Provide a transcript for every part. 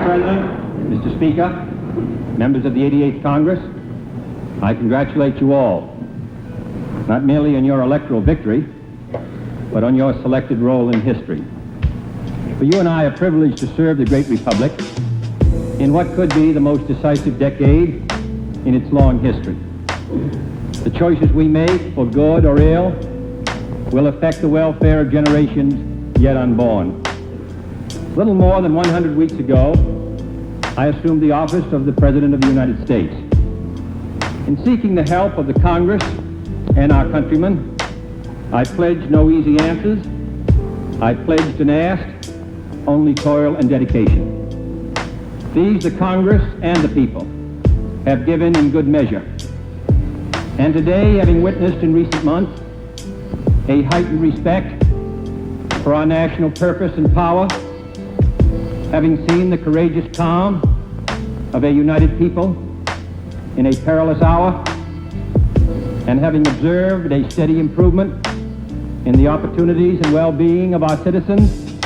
President, Mr. Speaker, members of the 88th Congress, I congratulate you all, not merely on your electoral victory, but on your selected role in history. For you and I are privileged to serve the great republic in what could be the most decisive decade in its long history. The choices we make, for good or ill, will affect the welfare of generations yet unborn. Little more than 100 weeks ago, I assumed the office of the President of the United States. In seeking the help of the Congress and our countrymen, I pledged no easy answers. I pledged and asked only toil and dedication. These the Congress and the people have given in good measure. And today, having witnessed in recent months a heightened respect for our national purpose and power, having seen the courageous calm of a united people in a perilous hour, and having observed a steady improvement in the opportunities and well-being of our citizens,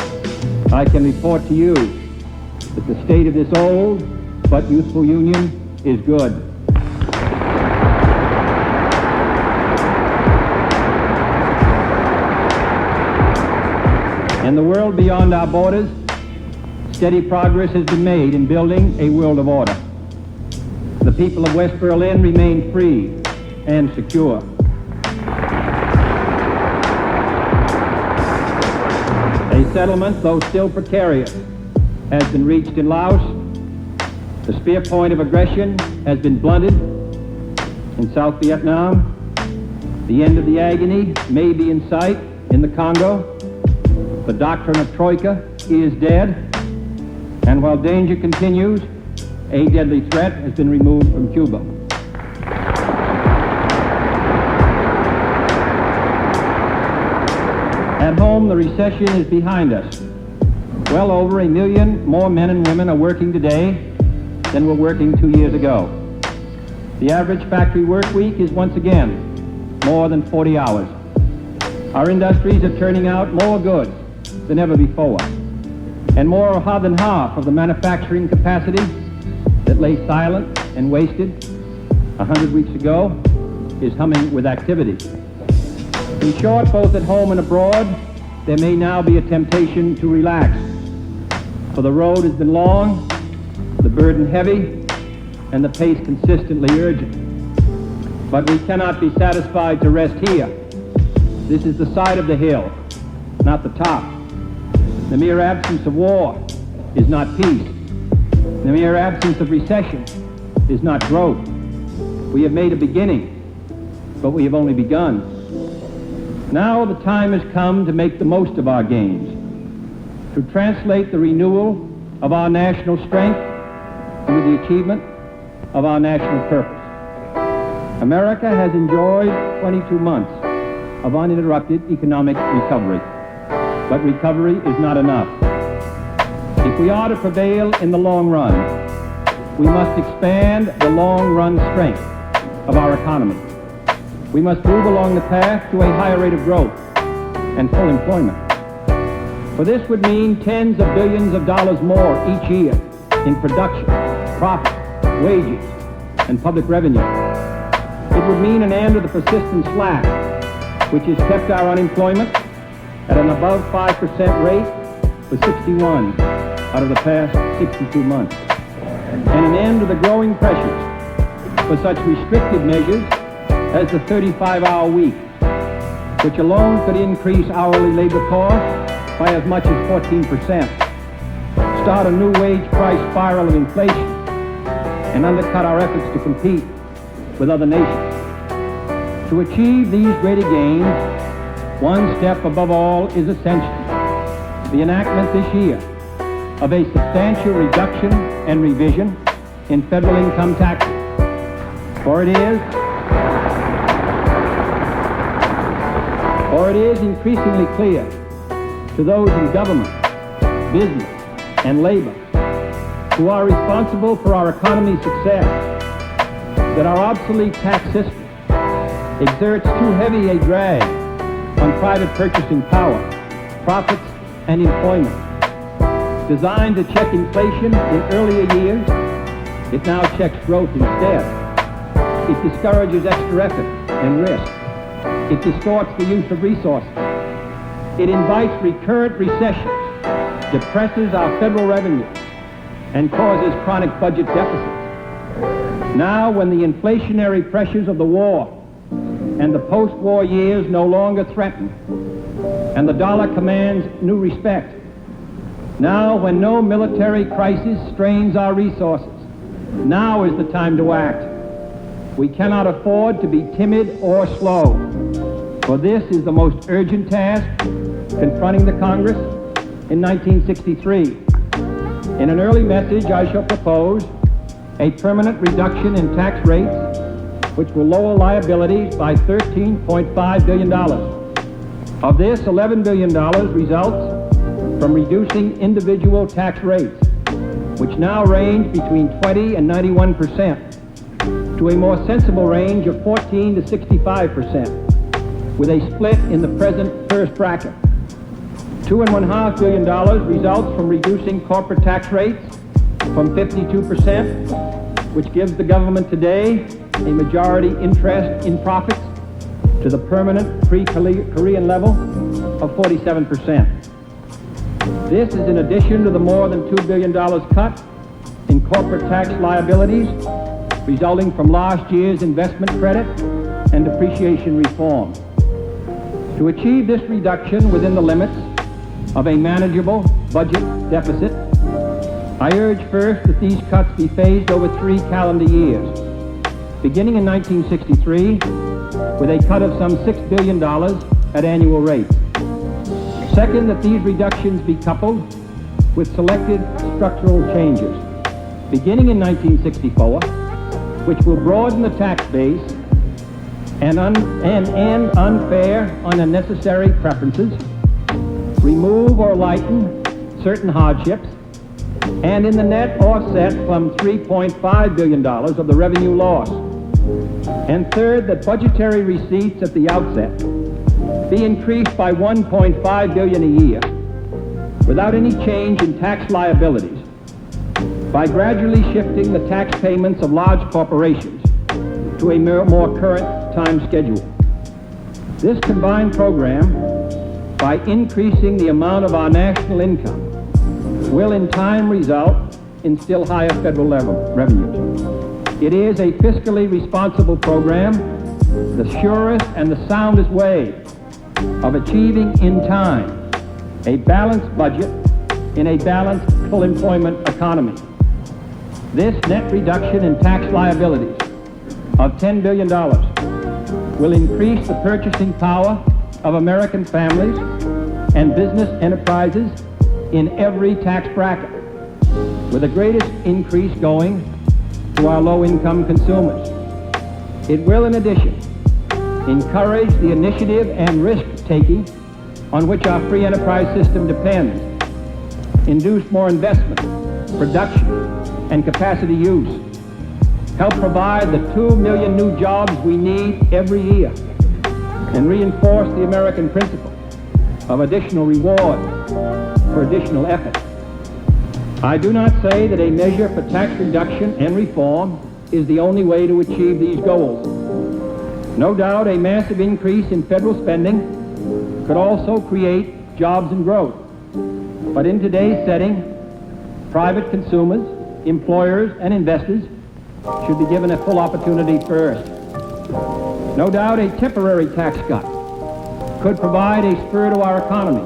I can report to you that the state of this old but useful union is good. In the world beyond our borders, steady progress has been made in building a world of order. The people of West Berlin remain free and secure. A settlement, though still precarious, has been reached in Laos. The spear point of aggression has been blunted in South Vietnam. The end of the agony may be in sight in the Congo. The doctrine of Troika is dead. And while danger continues, a deadly threat has been removed from Cuba. At home, the recession is behind us. Well over 1 million more men and women are working today than were working 2 years ago. The average factory work week is once again more than 40 hours. Our industries are turning out more goods than ever before. And more than half of the manufacturing capacity that lay silent and wasted 100 weeks ago is humming with activity. In short, both at home and abroad, there may now be a temptation to relax. For the road has been long, the burden heavy, and the pace consistently urgent. But we cannot be satisfied to rest here. This is the side of the hill, not the top. The mere absence of war is not peace. The mere absence of recession is not growth. We have made a beginning, but we have only begun. Now the time has come to make the most of our gains, to translate the renewal of our national strength into the achievement of our national purpose. America has enjoyed 22 months of uninterrupted economic recovery. But recovery is not enough. If we are to prevail in the long run, we must expand the long-run strength of our economy. We must move along the path to a higher rate of growth and full employment. For this would mean tens of billions of dollars more each year in production, profit, wages, and public revenue. It would mean an end to the persistent slack, which has kept our unemployment at an above 5% rate for 61 out of the past 62 months, and an end to the growing pressures for such restrictive measures as the 35-hour week, which alone could increase hourly labor costs by as much as 14%, start a new wage price spiral of inflation, and undercut our efforts to compete with other nations. To achieve these greater gains, one step above all is essential: the enactment this year of a substantial reduction and revision in federal income taxes. For it is increasingly clear to those in government, business, and labor who are responsible for our economy's success that our obsolete tax system exerts too heavy a drag on private purchasing power, profits, and employment. Designed to check inflation in earlier years, it now checks growth instead. It discourages extra effort and risk. It distorts the use of resources. It invites recurrent recessions, depresses our federal revenue, and causes chronic budget deficits. Now, when the inflationary pressures of the war and the post-war years no longer threaten, and the dollar commands new respect, now when no military crisis strains our resources, now is the time to act. We cannot afford to be timid or slow, for this is the most urgent task confronting the Congress in 1963. In an early message, I shall propose a permanent reduction in tax rates which will lower liabilities by $13.5 billion. Of this, $11 billion results from reducing individual tax rates, which now range between 20 and 91%, to a more sensible range of 14 to 65%, with a split in the present first bracket. $2.5 billion results from reducing corporate tax rates from 52%, which gives the government today a majority interest in profits, to the permanent pre-Korean level of 47%. This is in addition to the more than $2 billion cut in corporate tax liabilities resulting from last year's investment credit and depreciation reform. To achieve this reduction within the limits of a manageable budget deficit, I urge first that these cuts be phased over 3 calendar years, beginning in 1963 with a cut of some $6 billion at annual rates. Second, that these reductions be coupled with selected structural changes, beginning in 1964, which will broaden the tax base and end unfair, unnecessary preferences, remove or lighten certain hardships, and in the net offset from $3.5 billion of the revenue loss. And third, that budgetary receipts at the outset be increased by $1.5 billion a year without any change in tax liabilities, by gradually shifting the tax payments of large corporations to a more current time schedule. This combined program, by increasing the amount of our national income, will in time result in still higher federal revenues. It is a fiscally responsible program, the surest and the soundest way of achieving in time a balanced budget in a balanced full employment economy. This net reduction in tax liabilities of $10 billion will increase the purchasing power of American families and business enterprises in every tax bracket, with the greatest increase going to our low-income consumers. It will, in addition, encourage the initiative and risk-taking on which our free enterprise system depends, induce more investment, production, and capacity use, help provide the 2 million new jobs we need every year, and reinforce the American principle of additional reward for additional effort. I do not say that a measure for tax reduction and reform is the only way to achieve these goals. No doubt a massive increase in federal spending could also create jobs and growth. But in today's setting, private consumers, employers, and investors should be given a full opportunity first. No doubt a temporary tax cut could provide a spur to our economy,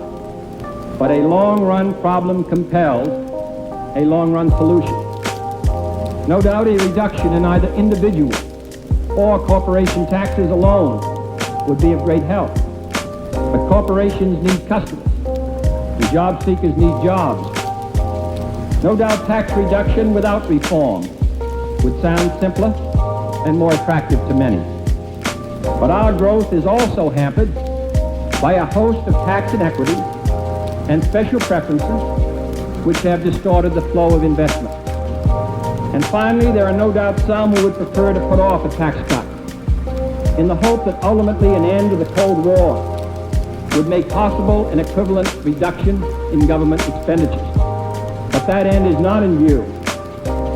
but a long-run problem compels a long-run solution. No doubt a reduction in either individual or corporation taxes alone would be of great help. But corporations need customers, and job seekers need jobs. No doubt tax reduction without reform would sound simpler and more attractive to many. But our growth is also hampered by a host of tax inequities and special preferences which have distorted the flow of investment. And finally, there are no doubt some who would prefer to put off a tax cut in the hope that ultimately an end to the Cold War would make possible an equivalent reduction in government expenditures. that end is not in view,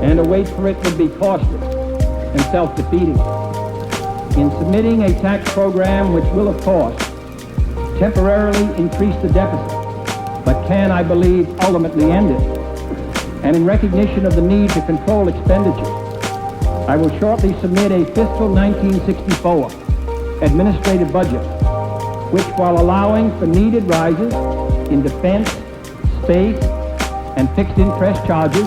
and to wait for it would be costly and self-defeating. In submitting a tax program which will, of course, temporarily increase the deficit, but can, I believe, ultimately end it, and in recognition of the need to control expenditures, I will shortly submit a fiscal 1964 administrative budget, which, while allowing for needed rises in defense, space, and fixed interest charges,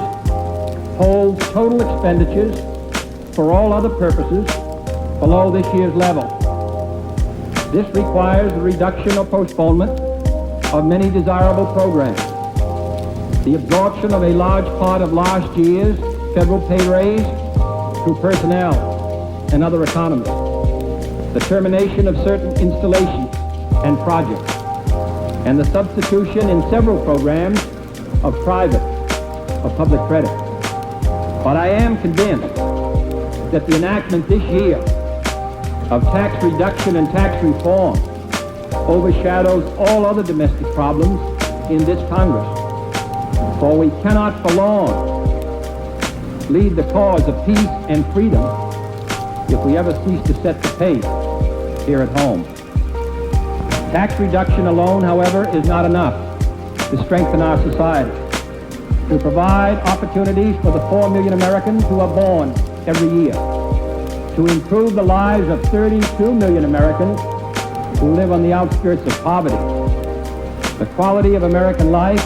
holds total expenditures for all other purposes below this year's level. This requires the reduction or postponement of many desirable programs, the absorption of a large part of last year's federal pay raise through personnel and other economies, the termination of certain installations and projects, and the substitution in several programs of private or public credit. But I am convinced that the enactment this year of tax reduction and tax reform overshadows all other domestic problems in this Congress. For we cannot for long lead the cause of peace and freedom if we ever cease to set the pace here at home. Tax reduction alone, however, is not enough to strengthen our society, to provide opportunities for the 4 million Americans who are born every year, to improve the lives of 32 million Americans who live on the outskirts of poverty. The quality of American life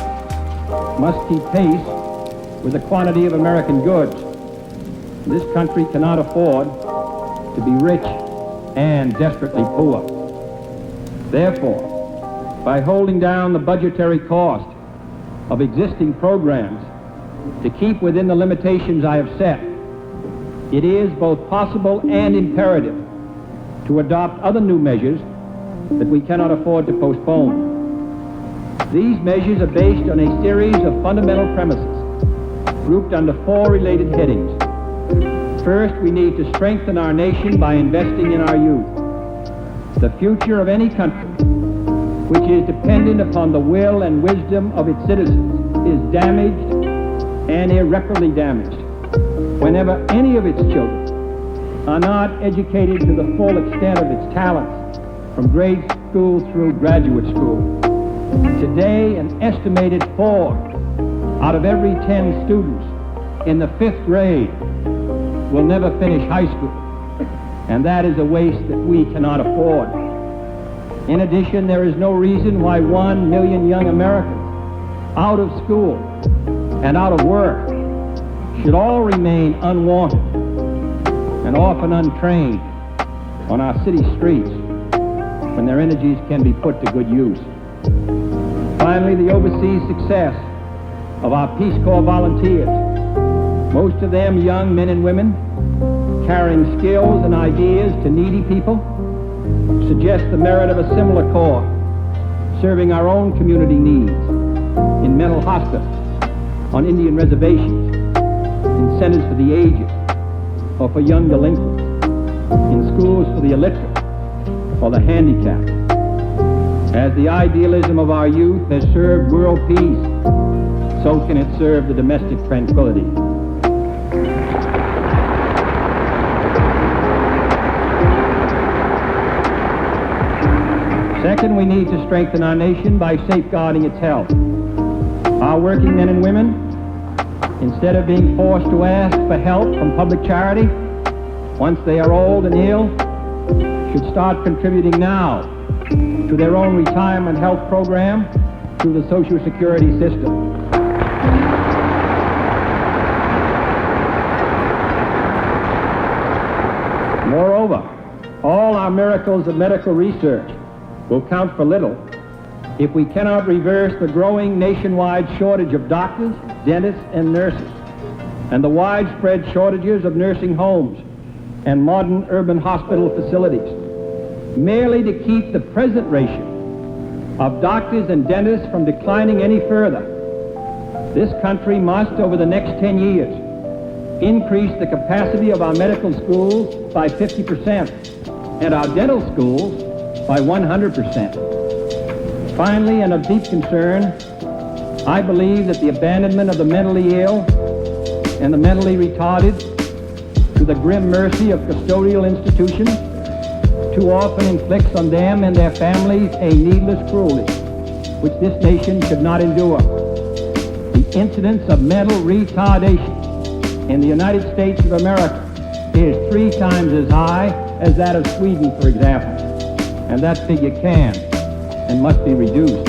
must keep pace with the quantity of American goods. This country cannot afford to be rich and desperately poor. Therefore, by holding down the budgetary cost of existing programs to keep within the limitations I have set, it is both possible and imperative to adopt other new measures that we cannot afford to postpone. These measures are based on a series of fundamental premises grouped under 4 related headings. First, we need to strengthen our nation by investing in our youth. The future of any country, which is dependent upon the will and wisdom of its citizens, is damaged and irreparably damaged whenever any of its children are not educated to the full extent of its talents from grade school through graduate school. Today, an estimated 4 out of every 10 students in the 5th grade will never finish high school, and that is a waste that we cannot afford. In addition, there is no reason why 1 million young Americans out of school and out of work should all remain unwanted and often untrained on our city streets when their energies can be put to good use. Finally, the overseas success of our Peace Corps volunteers, most of them young men and women carrying skills and ideas to needy people, suggests the merit of a similar corps serving our own community needs in mental hospitals, on Indian reservations, in centers for the aged, or for young delinquents, in schools for the illiterate or the handicapped. As the idealism of our youth has served world peace, so can it serve the domestic tranquility. Second, we need to strengthen our nation by safeguarding its health. Our working men and women, instead of being forced to ask for help from public charity once they are old and ill, should start contributing now to their own retirement health program through the Social Security system. Moreover, all our miracles of medical research will count for little if we cannot reverse the growing nationwide shortage of doctors, dentists, and nurses, and the widespread shortages of nursing homes and modern urban hospital facilities. Merely to keep the present ratio of doctors and dentists from declining any further, this country must, over the next 10 years, increase the capacity of our medical schools by 50% and our dental schools by 100%. Finally, and of deep concern, I believe that the abandonment of the mentally ill and the mentally retarded to the grim mercy of custodial institutions too often inflicts on them and their families a needless cruelty which this nation should not endure. The incidence of mental retardation in the United States of America is 3 times as high as that of Sweden, for example, and that figure can and must be reduced.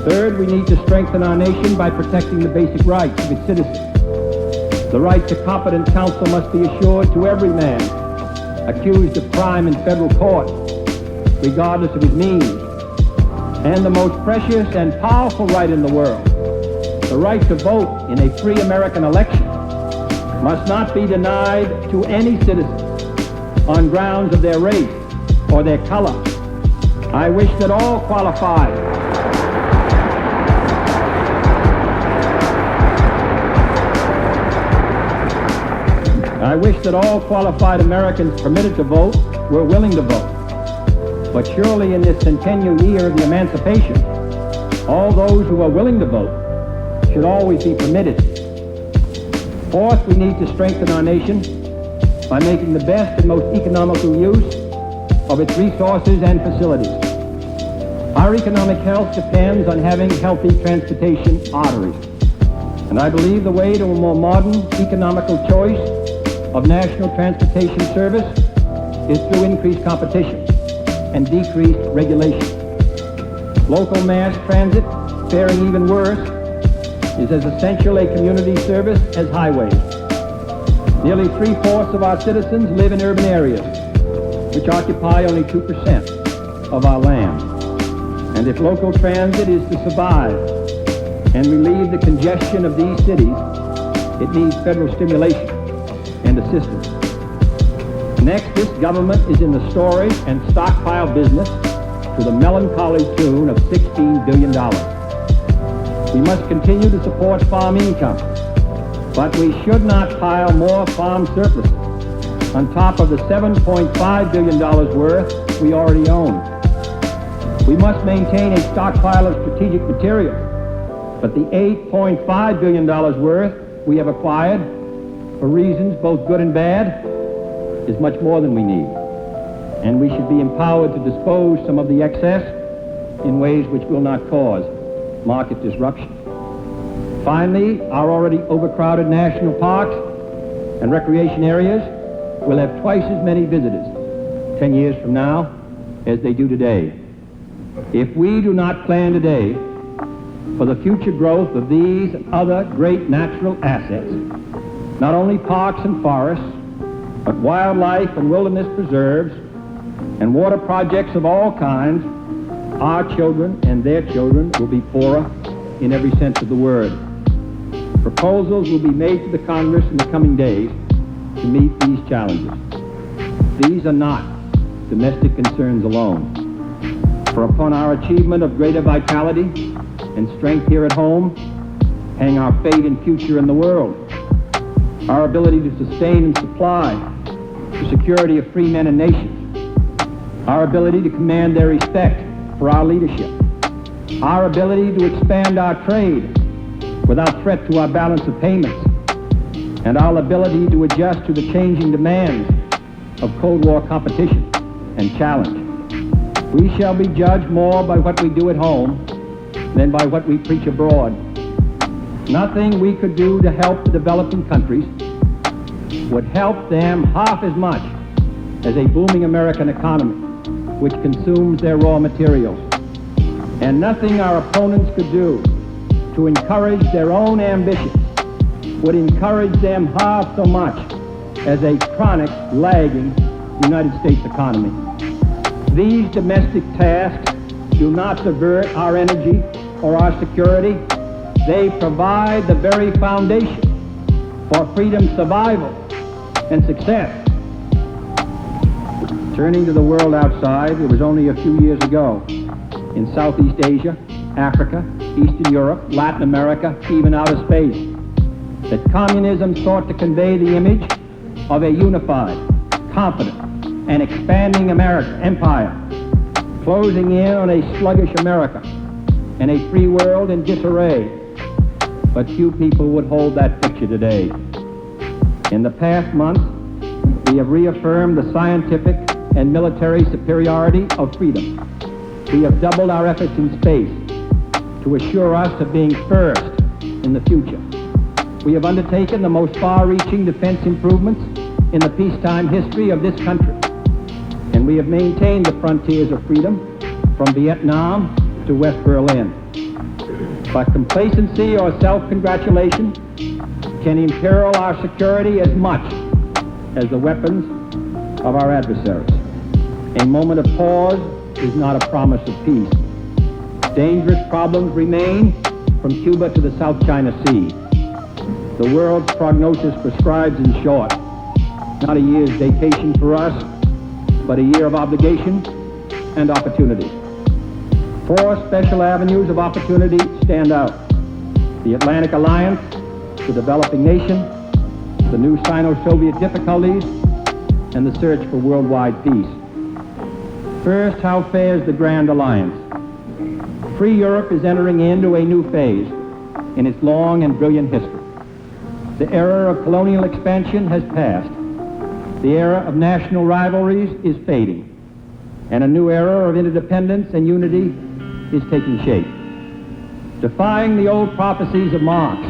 Third, we need to strengthen our nation by protecting the basic rights of its citizens. The right to competent counsel must be assured to every man accused of crime in federal court, regardless of his means. And the most precious and powerful right in the world, the right to vote in a free American election, must not be denied to any citizen on grounds of their race or their color. I wish that all qualified Americans permitted to vote were willing to vote. But surely in this centennial year of the emancipation, all those who are willing to vote should always be permitted. Fourth, we need to strengthen our nation by making the best and most economical use of its resources and facilities. Our economic health depends on having healthy transportation arteries. And I believe the way to a more modern economical choice of national transportation service is through increased competition and decreased regulation. Local mass transit, faring even worse, is as essential a community service as highways. Nearly 3/4 of our citizens live in urban areas, which occupy only 2% of our land. And if local transit is to survive and relieve the congestion of these cities, it needs federal stimulation and assistance. Next, this government is in the storage and stockpile business to the melancholy tune of $16 billion. We must continue to support farm income, but we should not pile more farm surpluses on top of the $7.5 billion worth we already own. We must maintain a stockpile of strategic materials, but the $8.5 billion worth we have acquired, for reasons both good and bad, is much more than we need. And we should be empowered to dispose some of the excess in ways which will not cause market disruption. Finally, our already overcrowded national parks and recreation areas will have twice as many visitors 10 years from now as they do today. If we do not plan today for the future growth of these and other great natural assets, not only parks and forests, but wildlife and wilderness preserves and water projects of all kinds, our children and their children will be poorer in every sense of the word. Proposals will be made to the Congress in the coming days to meet these challenges. These are not domestic concerns alone. For upon our achievement of greater vitality and strength here at home hang our fate and future in the world, our ability to sustain and supply the security of free men and nations, our ability to command their respect for our leadership, our ability to expand our trade without threat to our balance of payments, and our ability to adjust to the changing demands of Cold War competition and challenge. We shall be judged more by what we do at home than by what we preach abroad. Nothing we could do to help the developing countries would help them half as much as a booming American economy which consumes their raw materials. And nothing our opponents could do to encourage their own ambitions would encourage them half so much as a chronic, lagging United States economy. These domestic tasks do not divert our energy or our security. They provide the very foundation for freedom's survival and success. Turning to the world outside, it was only a few years ago in Southeast Asia, Africa, Eastern Europe, Latin America, even outer space, that communism sought to convey the image of a unified, confident, and expanding empire, closing in on a sluggish America and a free world in disarray. But few people would hold that picture today. In the past month, we have reaffirmed the scientific and military superiority of freedom. We have doubled our efforts in space to assure us of being first in the future. We have undertaken the most far-reaching defense improvements in the peacetime history of this country. And we have maintained the frontiers of freedom from Vietnam to West Berlin. But complacency or self-congratulation can imperil our security as much as the weapons of our adversaries. A moment of pause is not a promise of peace. Dangerous problems remain from Cuba to the South China Sea. The world's prognosis prescribes, in short, not a year's vacation for us, but a year of obligation and opportunity. 4 special avenues of opportunity stand out: the Atlantic Alliance, the developing nation, the new Sino-Soviet difficulties, and the search for worldwide peace. First, how fares the Grand Alliance? Free Europe is entering into a new phase in its long and brilliant history. The era of colonial expansion has passed. The era of national rivalries is fading, and a new era of interdependence and unity is taking shape. Defying the old prophecies of Marx,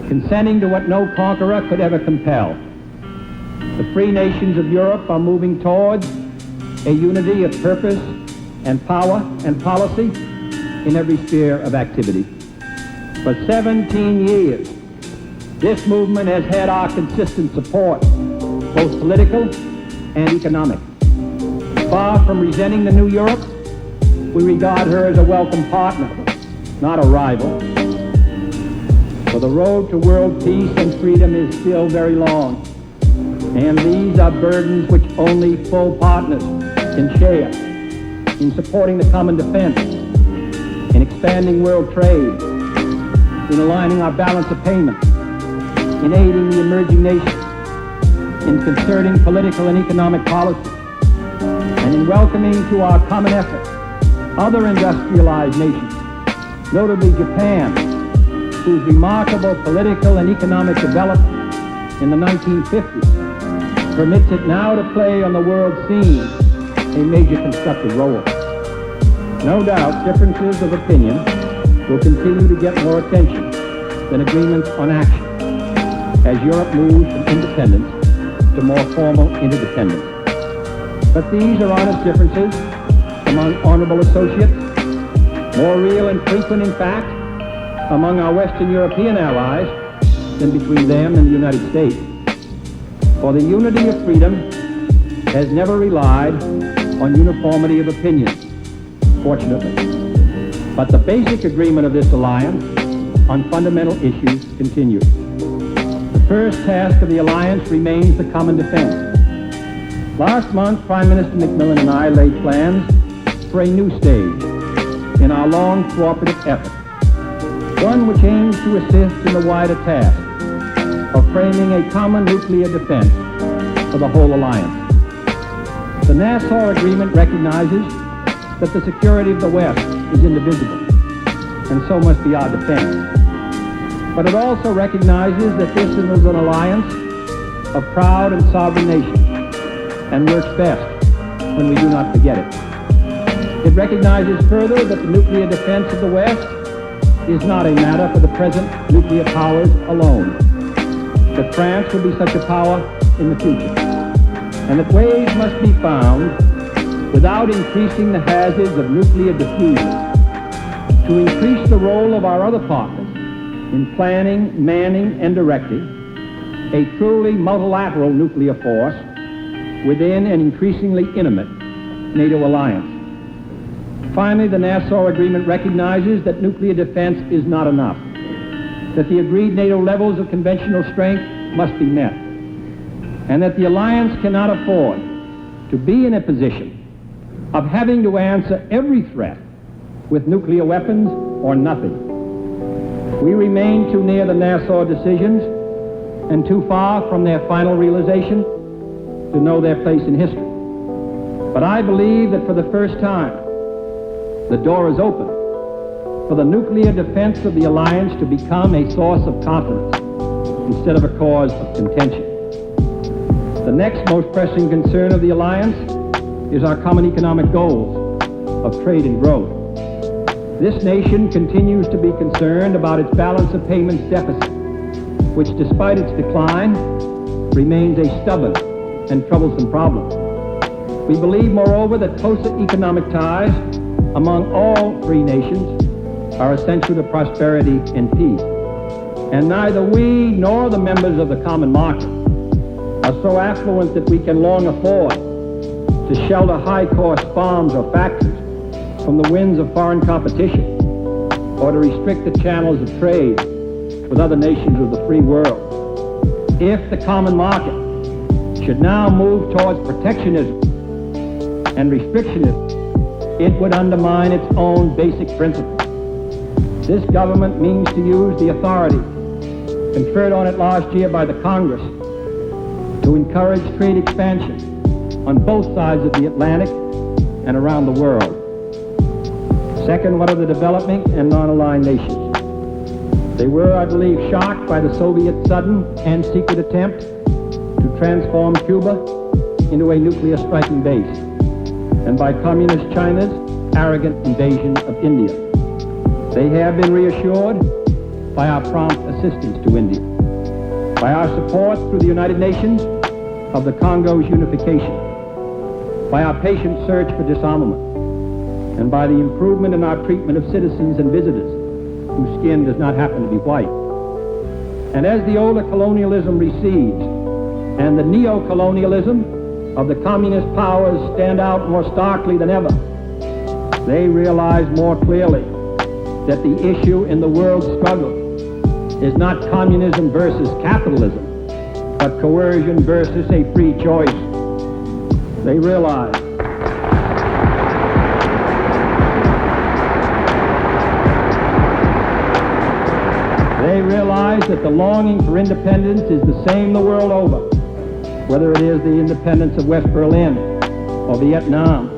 consenting to what no conqueror could ever compel, the free nations of Europe are moving towards a unity of purpose and power and policy in every sphere of activity. For 17 years, this movement has had our consistent support, both political and economic. Far from resenting the new Europe, we regard her as a welcome partner, not a rival. For the road to world peace and freedom is still very long, and these are burdens which only full partners can share in supporting the common defense, in expanding world trade, in aligning our balance of payments, in aiding the emerging nations, in concerting political and economic policy, and in welcoming to our common effort other industrialized nations, notably Japan, whose remarkable political and economic development in the 1950s permits it now to play on the world scene a major constructive role. No doubt differences of opinion will continue to get more attention than agreements on action as Europe moves from independence to more formal interdependence. But these are honest differences among honorable associates, more real and frequent, in fact, among our Western European allies than between them and the United States. For the unity of freedom has never relied on uniformity of opinion, fortunately. But the basic agreement of this alliance on fundamental issues continues. The first task of the alliance remains the common defense. Last month, Prime Minister Macmillan and I laid plans for a new stage in our long cooperative effort, one which aims to assist in the wider task of framing a common nuclear defense for the whole alliance. The Nassau Agreement recognizes that the security of the West is indivisible, and so must be our defense. But it also recognizes that this is an alliance of proud and sovereign nations, and works best when we do not forget it. It recognizes further that the nuclear defense of the West is not a matter for the present nuclear powers alone, that France will be such a power in the future, and that ways must be found, without increasing the hazards of nuclear diffusion, to increase the role of our other partners in planning, manning, and directing a truly multilateral nuclear force within an increasingly intimate NATO alliance. Finally, the Nassau Agreement recognizes that nuclear defense is not enough, that the agreed NATO levels of conventional strength must be met, and that the alliance cannot afford to be in a position of having to answer every threat with nuclear weapons or nothing. We remain too near the Nassau decisions and too far from their final realization to know their place in history. But I believe that for the first time, the door is open for the nuclear defense of the alliance to become a source of confidence instead of a cause of contention. The next most pressing concern of the alliance is our common economic goals of trade and growth. This nation continues to be concerned about its balance of payments deficit, which despite its decline, remains a stubborn and troublesome problem. We believe, moreover, that closer economic ties among all free nations are essential to prosperity and peace. And neither we nor the members of the common market are so affluent that we can long afford to shelter high-cost farms or factories from the winds of foreign competition, or to restrict the channels of trade with other nations of the free world. If the common market should now move towards protectionism and restrictionism, it would undermine its own basic principles. This government means to use the authority conferred on it last year by the Congress to encourage trade expansion on both sides of the Atlantic and around the world. Second, what are the developing and non-aligned nations? They were, I believe, shocked by the Soviet sudden and secret attempt to transform Cuba into a nuclear striking base, and by Communist China's arrogant invasion of India. They have been reassured by our prompt assistance to India, by our support through the United Nations of the Congo's unification, by our patient search for disarmament, and by the improvement in our treatment of citizens and visitors whose skin does not happen to be white. And as the older colonialism recedes and the neo-colonialism of the communist powers stand out more starkly than ever, they realize more clearly that the issue in the world struggle is not communism versus capitalism, but coercion versus a free choice. They realize that the longing for independence is the same the world over, whether it is the independence of West Berlin or Vietnam.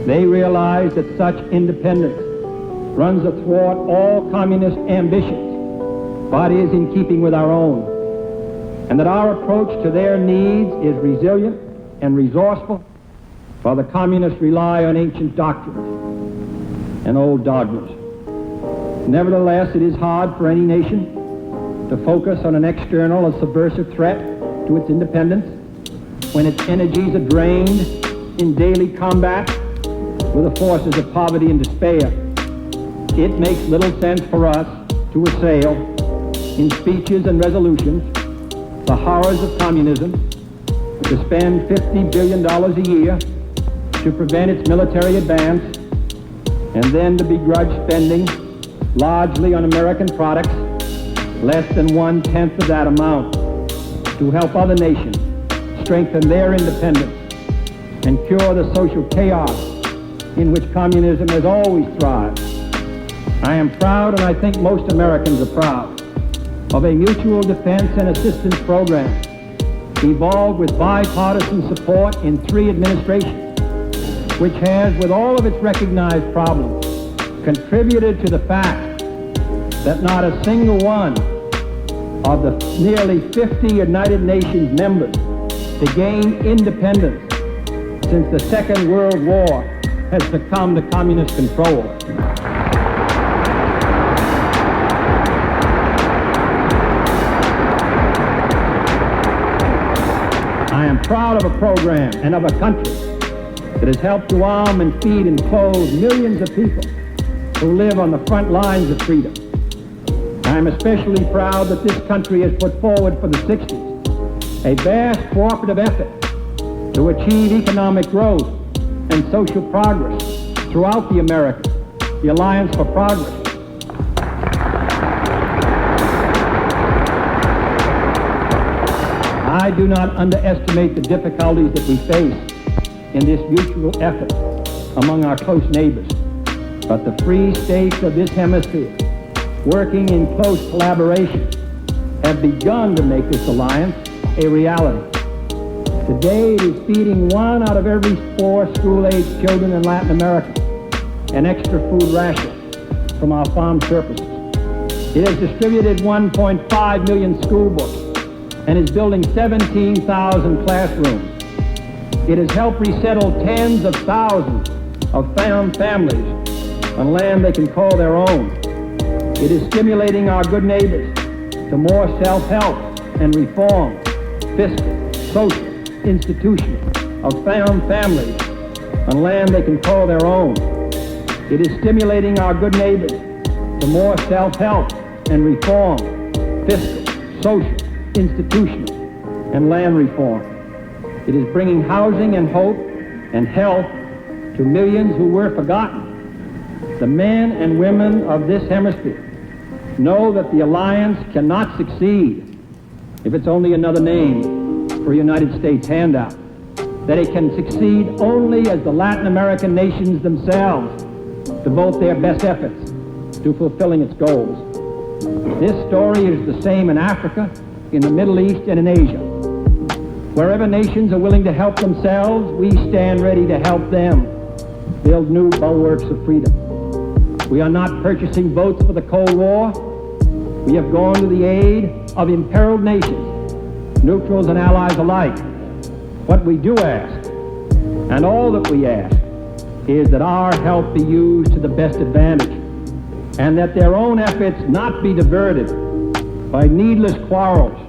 They realize that such independence runs athwart all communist ambitions, but is in keeping with our own, and that our approach to their needs is resilient and resourceful, while the communists rely on ancient doctrines and old dogmas. Nevertheless, it is hard for any nation to focus on an external or subversive threat to its independence when its energies are drained in daily combat with the forces of poverty and despair. It makes little sense for us to assail in speeches and resolutions the horrors of communism, to spend $50 billion a year to prevent its military advance, and then to begrudge spending largely on American products, less than 1/10 of that amount, to help other nations strengthen their independence and cure the social chaos in which communism has always thrived. I am proud, and I think most Americans are proud, of a mutual defense and assistance program evolved with bipartisan support in 3 administrations, which has, with all of its recognized problems, contributed to the fact that not a single one of the nearly 50 United Nations members to gain independence since the Second World War has succumbed to communist control. I am proud of a program and of a country that has helped to arm and feed and clothe millions of people who live on the front lines of freedom. I am especially proud that this country has put forward for the 60s a vast cooperative effort to achieve economic growth and social progress throughout the Americas, the Alliance for Progress. I do not underestimate the difficulties that we face in this mutual effort among our close neighbors, but the free states of this hemisphere, working in close collaboration, have begun to make this alliance a reality. Today, it is feeding 1 out of every 4 school-aged children in Latin America an extra food ration, from our farm surpluses. It has distributed 1.5 million school books and is building 17,000 classrooms. It has helped resettle tens of thousands of found families on land they can call their own. It is stimulating our good neighbors to more self-help and reform, fiscal, social, institutional, of found families on land they can call their own. It is stimulating our good neighbors to more self-help and reform, fiscal, social, institutional, and land reform. It is bringing housing and hope and health to millions who were forgotten. The men and women of this hemisphere know that the alliance cannot succeed if it's only another name for a United States handout, that it can succeed only as the Latin American nations themselves devote their best efforts to fulfilling its goals. This story is the same in Africa, in the Middle East, and in Asia. Wherever nations are willing to help themselves, we stand ready to help them build new bulwarks of freedom. We are not purchasing votes for the Cold War. We have gone to the aid of imperiled nations, neutrals and allies alike. What we do ask, and all that we ask, is that our help be used to the best advantage, and that their own efforts not be diverted by needless quarrels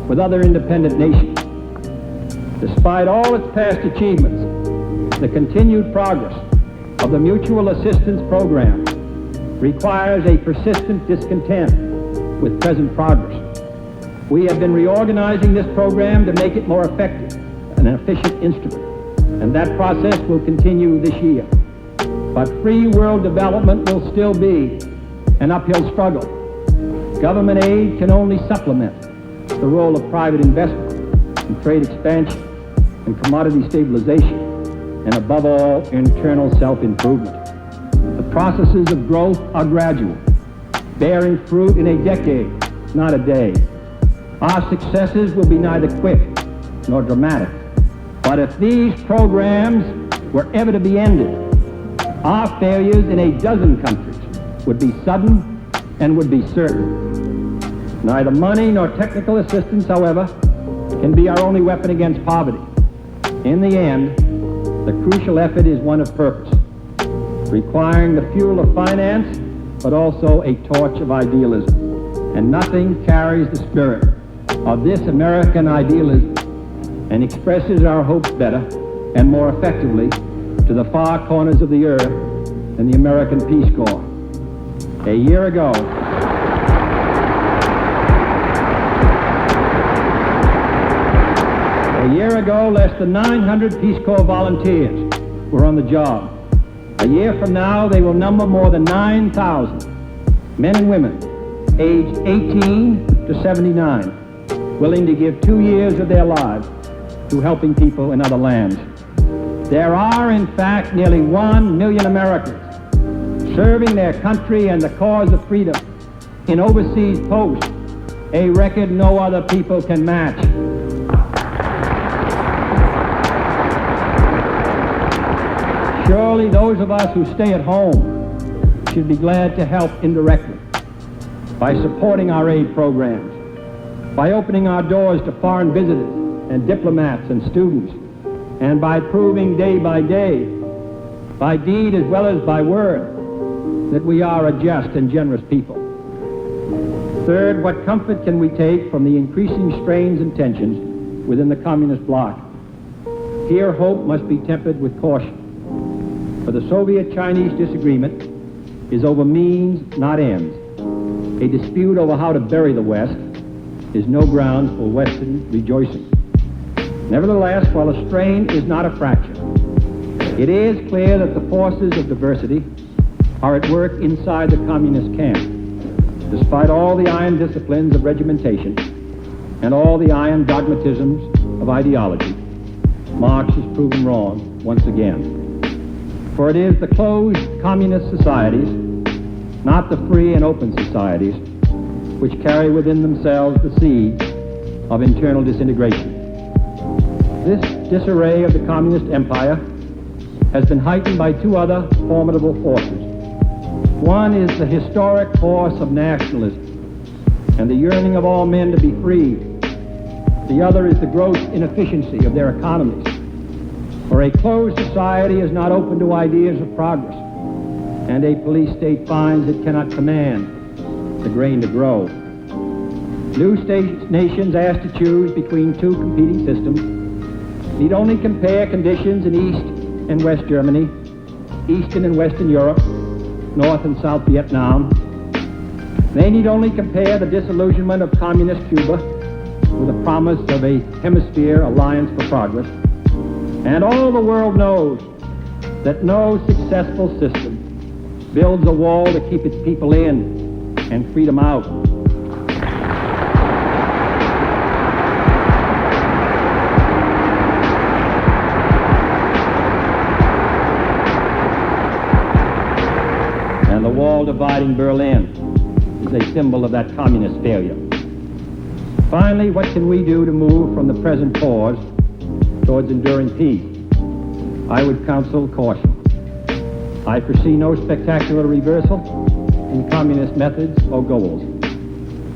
with other independent nations. Despite all its past achievements, the continued progress of the Mutual Assistance Program requires a persistent discontent with present progress. We have been reorganizing this program to make it more effective and an efficient instrument, and that process will continue this year. But free world development will still be an uphill struggle. Government aid can only supplement the role of private investment in trade expansion and commodity stabilization, and above all, internal self-improvement. The processes of growth are gradual, bearing fruit in a decade, not a day. Our successes will be neither quick nor dramatic. But if these programs were ever to be ended, our failures in a dozen countries would be sudden and would be certain. Neither money nor technical assistance, however, can be our only weapon against poverty. In the end, the crucial effort is one of purpose, requiring the fuel of finance, but also a torch of idealism. And nothing carries the spirit of this American idealism and expresses our hopes better and more effectively to the far corners of the earth than the American Peace Corps. A year ago, less than 900 Peace Corps volunteers were on the job. A year from now, they will number more than 9,000 men and women aged 18 to 79, willing to give 2 years of their lives to helping people in other lands. There are, in fact, nearly 1 million Americans serving their country and the cause of freedom in overseas posts, a record no other people can match. Surely those of us who stay at home should be glad to help indirectly by supporting our aid programs, by opening our doors to foreign visitors and diplomats and students, and by proving day by day, by deed as well as by word, that we are a just and generous people. Third, what comfort can we take from the increasing strains and tensions within the communist bloc? Here, hope must be tempered with caution. For the Soviet-Chinese disagreement is over means, not ends. A dispute over how to bury the West is no grounds for Western rejoicing. Nevertheless, while a strain is not a fracture, it is clear that the forces of diversity are at work inside the communist camp. Despite all the iron disciplines of regimentation and all the iron dogmatisms of ideology, Marx is proven wrong once again. For it is the closed communist societies, not the free and open societies, which carry within themselves the seeds of internal disintegration. This disarray of the communist empire has been heightened by two other formidable forces. One is the historic force of nationalism and the yearning of all men to be free. The other is the gross inefficiency of their economies. For a closed society is not open to ideas of progress, and a police state finds it cannot command the grain to grow. New nations asked to choose between two competing systems need only compare conditions in East and West Germany, Eastern and Western Europe, North and South Vietnam. They need only compare the disillusionment of communist Cuba with the promise of a hemisphere alliance for progress. And all the world knows that no successful system builds a wall to keep its people in and freedom out. And the wall dividing Berlin is a symbol of that communist failure. Finally, what can we do to move from the present pause towards enduring peace? I would counsel caution. I foresee no spectacular reversal in communist methods or goals.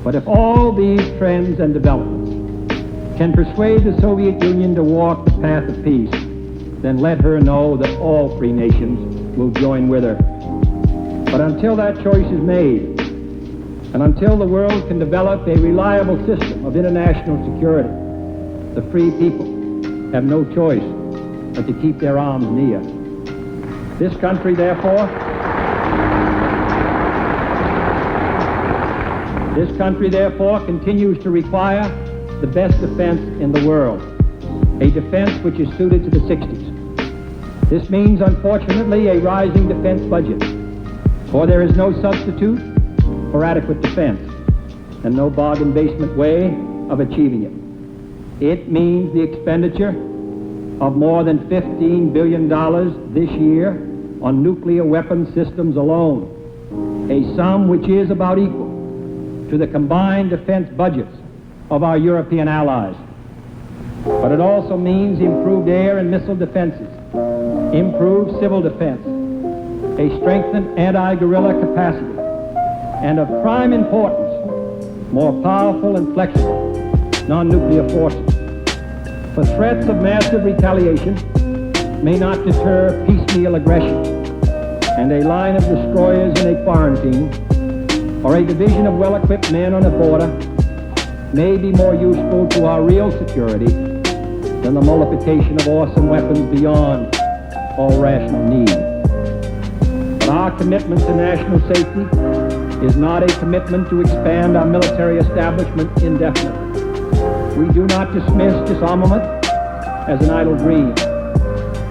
But if all these trends and developments can persuade the Soviet Union to walk the path of peace, then let her know that all free nations will join with her. But until that choice is made, and until the world can develop a reliable system of international security, the free people have no choice but to keep their arms near. This country, therefore, continues to require the best defense in the world, a defense which is suited to the 60s. This means, unfortunately, a rising defense budget, for there is no substitute for adequate defense, and no bargain basement way of achieving it. It means the expenditure of more than $15 billion this year on nuclear weapon systems alone, a sum which is about equal to the combined defense budgets of our European allies. But it also means improved air and missile defenses, improved civil defense, a strengthened anti-guerrilla capacity, and of prime importance, more powerful and flexible non-nuclear forces. For threats of massive retaliation may not deter piecemeal aggression, and a line of destroyers in a quarantine or a division of well-equipped men on a border may be more useful to our real security than the multiplication of awesome weapons beyond all rational need. But our commitment to national safety is not a commitment to expand our military establishment indefinitely. We do not dismiss disarmament as an idle dream,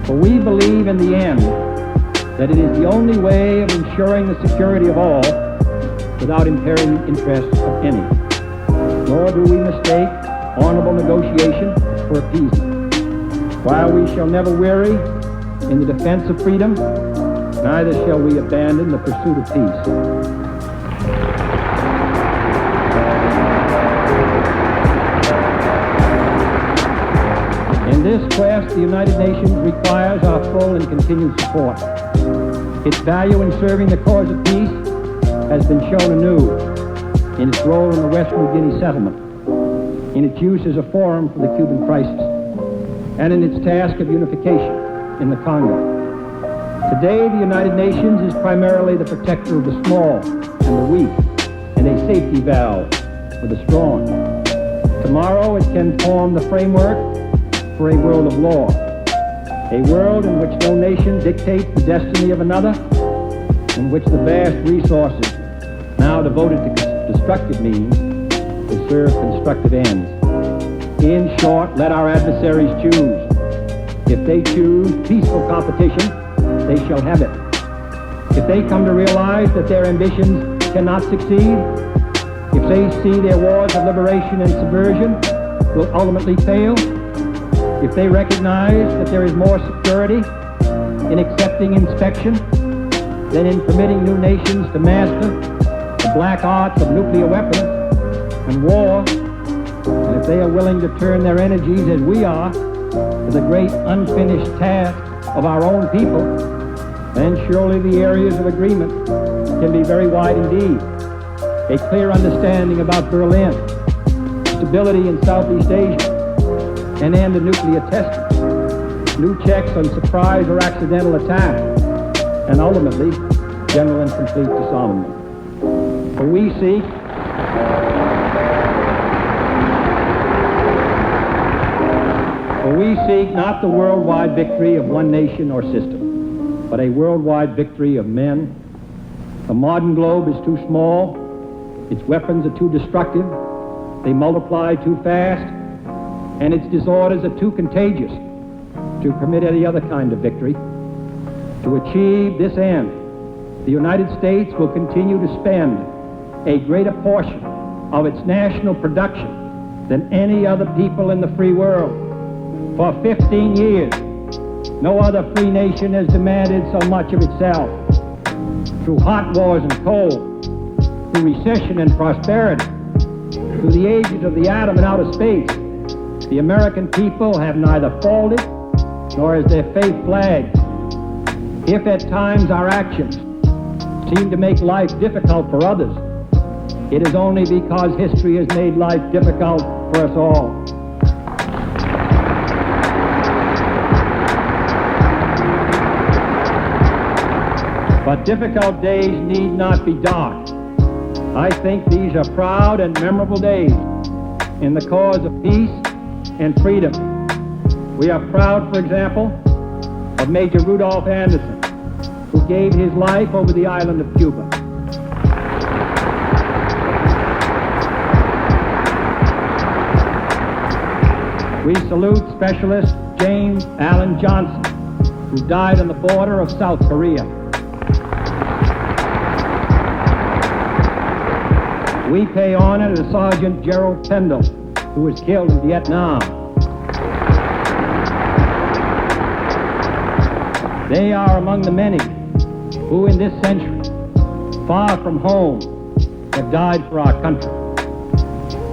for we believe in the end that it is the only way of ensuring the security of all without impairing the interests of any. Nor do we mistake honorable negotiation for appeasement. While we shall never weary in the defense of freedom, neither shall we abandon the pursuit of peace. In this quest, the United Nations requires our full and continued support. Its value in serving the cause of peace has been shown anew in its role in the West New Guinea settlement, in its use as a forum for the Cuban crisis, and in its task of unification in the Congo. Today, the United Nations is primarily the protector of the small and the weak, and a safety valve for the strong. Tomorrow, it can form the framework for a world of law, a world in which no nation dictates the destiny of another, in which the vast resources now devoted to destructive means will serve constructive ends. In short, let our adversaries choose. If they choose peaceful competition, they shall have it. If they come to realize that their ambitions cannot succeed, if they see their wars of liberation and subversion will ultimately fail, if they recognize that there is more security in accepting inspection than in permitting new nations to master the black arts of nuclear weapons and war, and if they are willing to turn their energies, as we are, to the great unfinished task of our own people, then surely the areas of agreement can be very wide indeed. A clear understanding about Berlin, stability in Southeast Asia, an end to nuclear testing, new checks on surprise or accidental attack, and ultimately, general and complete disarmament. For we seek not the worldwide victory of one nation or system, but a worldwide victory of men. The modern globe is too small, its weapons are too destructive, they multiply too fast, and its disorders are too contagious to permit any other kind of victory. To achieve this end, the United States will continue to spend a greater portion of its national production than any other people in the free world. For 15 years, no other free nation has demanded so much of itself. Through hot wars and cold, through recession and prosperity, through the ages of the atom and outer space, the American people have neither faltered nor has their faith flagged. If at times our actions seem to make life difficult for others, it is only because history has made life difficult for us all. But difficult days need not be dark. I think these are proud and memorable days in the cause of peace and freedom. We are proud, for example, of Major Rudolph Anderson, who gave his life over the island of Cuba. We salute Specialist James Allen Johnson, who died on the border of South Korea. We pay honor to Sergeant Gerald Kendall, who was killed in Vietnam. They are among the many who in this century, far from home, have died for our country.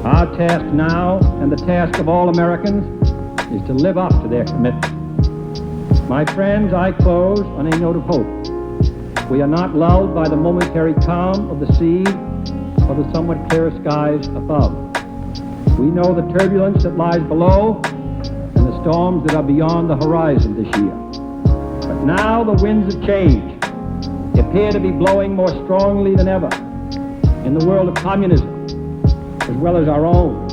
Our task now, and the task of all Americans, is to live up to their commitment. My friends, I close on a note of hope. We are not lulled by the momentary calm of the sea or the somewhat clearer skies above. We know the turbulence that lies below and the storms that are beyond the horizon this year. But now the winds of change appear to be blowing more strongly than ever in the world of communism, as well as our own.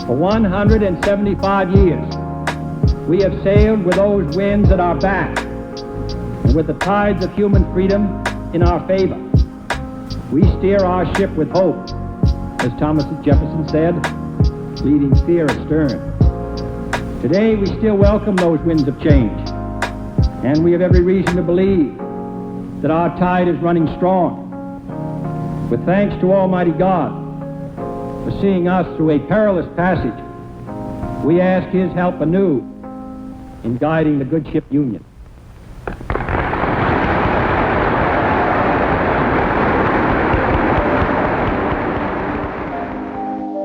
For 175 years, we have sailed with those winds at our back and with the tides of human freedom in our favor. We steer our ship with hope, as Thomas Jefferson said, leaving fear astern. Today we still welcome those winds of change, and we have every reason to believe that our tide is running strong. With thanks to Almighty God for seeing us through a perilous passage, we ask His help anew in guiding the good ship Union.